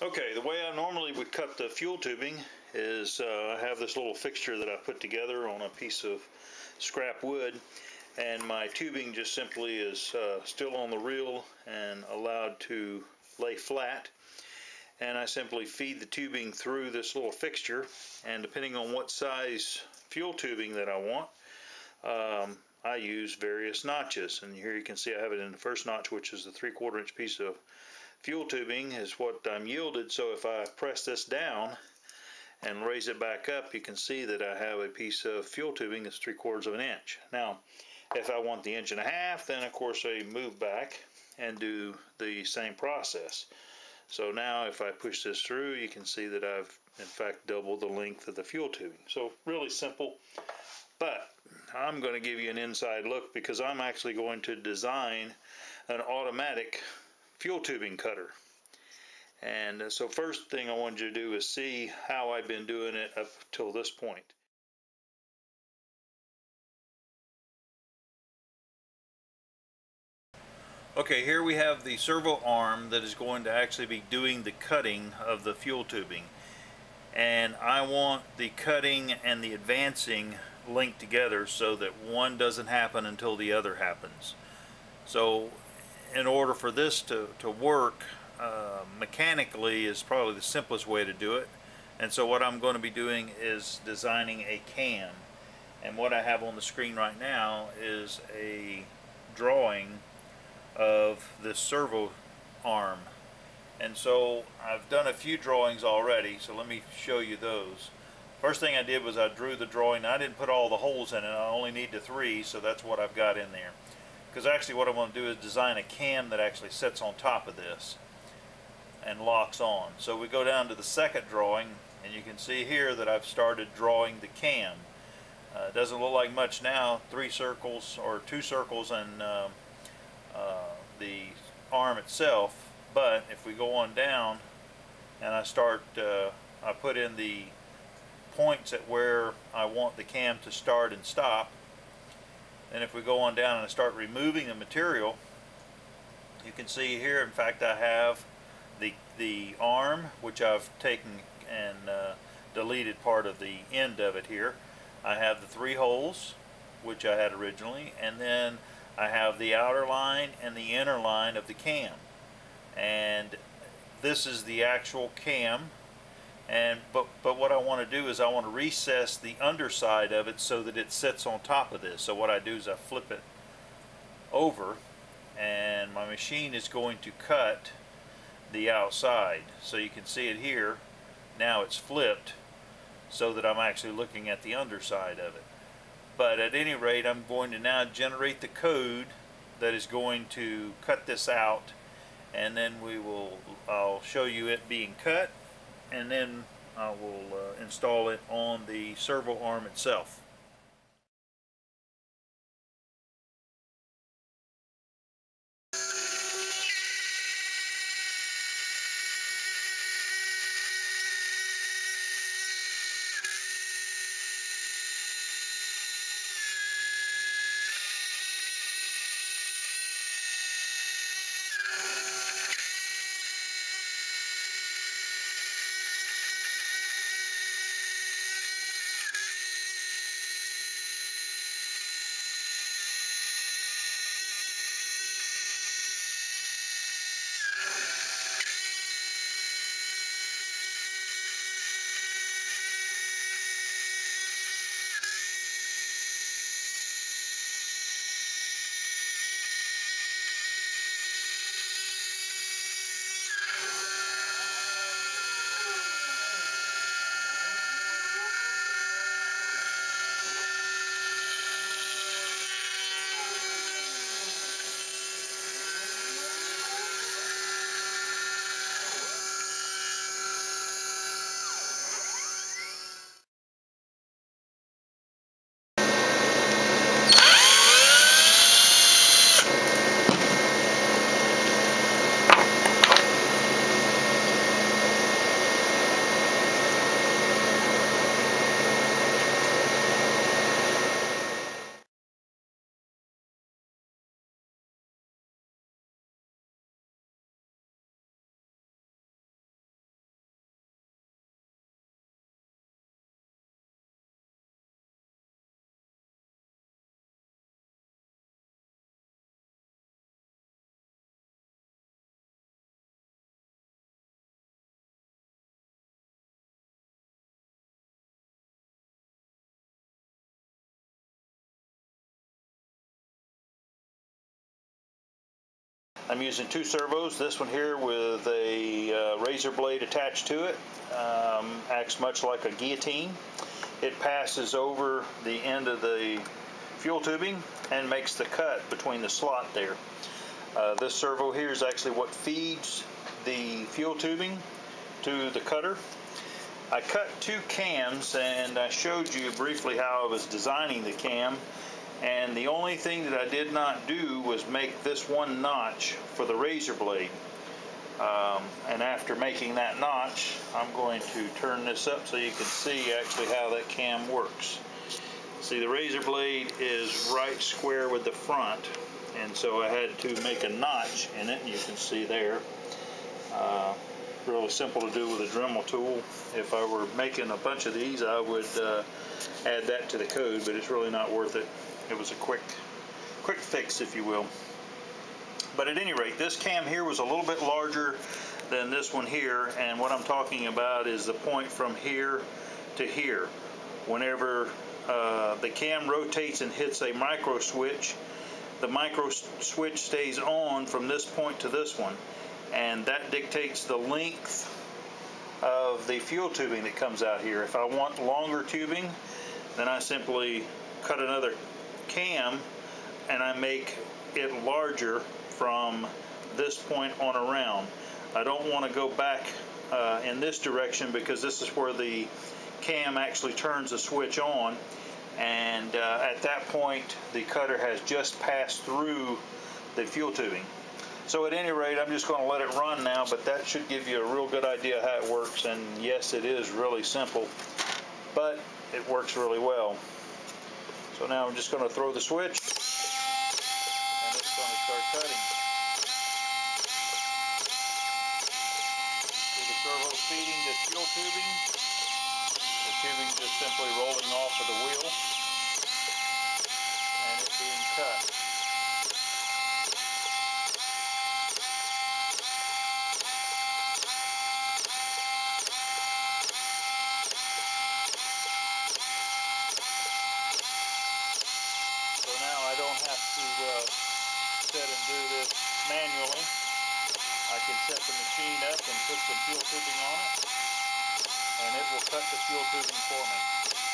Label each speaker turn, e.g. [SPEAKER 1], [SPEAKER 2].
[SPEAKER 1] Okay, the way I normally would cut the fuel tubing is I have this little fixture that I put together on a piece of scrap wood, and my tubing just simply is still on the reel and allowed to lay flat, and I simply feed the tubing through this little fixture, and depending on what size fuel tubing that I want, I use various notches. And here you can see I have it in the first notch, which is the 3/4 inch piece of fuel tubing is what I'm yielded. So if I press this down and raise it back up, you can see that I have a piece of fuel tubing that's 3/4 of an inch. Now if I want the 1.5 inches, then of course I move back and do the same process. So now if I push this through, you can see that I've in fact doubled the length of the fuel tubing. So really simple, but I'm going to give you an inside look because I'm actually going to design an automatic fuel tubing cutter. And so first thing I want you to do is see how I've been doing it up till this point. Okay, here we have the servo arm that is going to actually be doing the cutting of the fuel tubing. And I want the cutting and the advancing linked together so that one doesn't happen until the other happens. So in order for this to work mechanically is probably the simplest way to do it. And so what I'm going to be doing is designing a cam. And what I have on the screen right now is a drawing of this servo arm. And so I've done a few drawings already, so let me show you those. First thing I did was I drew the drawing. I didn't put all the holes in it. I only need the 3, so that's what I've got in there. Because actually what I want to do is design a cam that actually sits on top of this and locks on. So we go down to the second drawing, and you can see here that I've started drawing the cam. It doesn't look like much now, 3 circles or 2 circles and the arm itself, but if we go on down and I start, I put in the points at where I want the cam to start and stop. And if we go on down and I start removing the material, you can see here, in fact, I have the arm, which I've taken and deleted part of the end of it here. I have the 3 holes, which I had originally, and then I have the outer line and the inner line of the cam. And this is the actual cam. And but what I want to do is I want to recess the underside of it so that it sits on top of this. So what I do is I flip it over, and my machine is going to cut the outside. So you can see it here. Now it's flipped so that I'm actually looking at the underside of it. But at any rate, I'm going to now generate the code that is going to cut this out, and then I'll show you it being cut, and then I will install it on the servo arm itself. I'm using 2 servos. This one here with a razor blade attached to it. Acts much like a guillotine. It passes over the end of the fuel tubing and makes the cut between the slot there. This servo here is actually what feeds the fuel tubing to the cutter. I cut 2 cams, and I showed you briefly how I was designing the cam, and the only thing that I did not do was make this one notch for the razor blade. And after making that notch, I'm going to turn this up so you can see actually how that cam works. See, the razor blade is right square with the front, and so I had to make a notch in it, and you can see there. Really simple to do with a Dremel tool. If I were making a bunch of these, I would add that to the code, but it's really not worth it. It was a quick fix, if you will. But at any rate, this cam here was a little bit larger than this one here, and what I'm talking about is the point from here to here. Whenever the cam rotates and hits a micro switch, the micro switch stays on from this point to this one, and that dictates the length of the fuel tubing that comes out here. If I want longer tubing, then I simply cut another cam and I make it larger from this point on around. I don't want to go back in this direction, because this is where the cam actually turns the switch on, and at that point the cutter has just passed through the fuel tubing. So at any rate, I'm just going to let it run now, but that should give you a real good idea how it works. And yes, it is really simple, but it works really well. So now I'm just going to throw the switch, and it's going to start cutting. See the servo feeding the fuel tubing. The tubing just simply rolling off of the wheel, and it being cut. I don't have to sit and do this manually. I can set the machine up and put some fuel tubing on it, and it will cut the fuel tubing for me.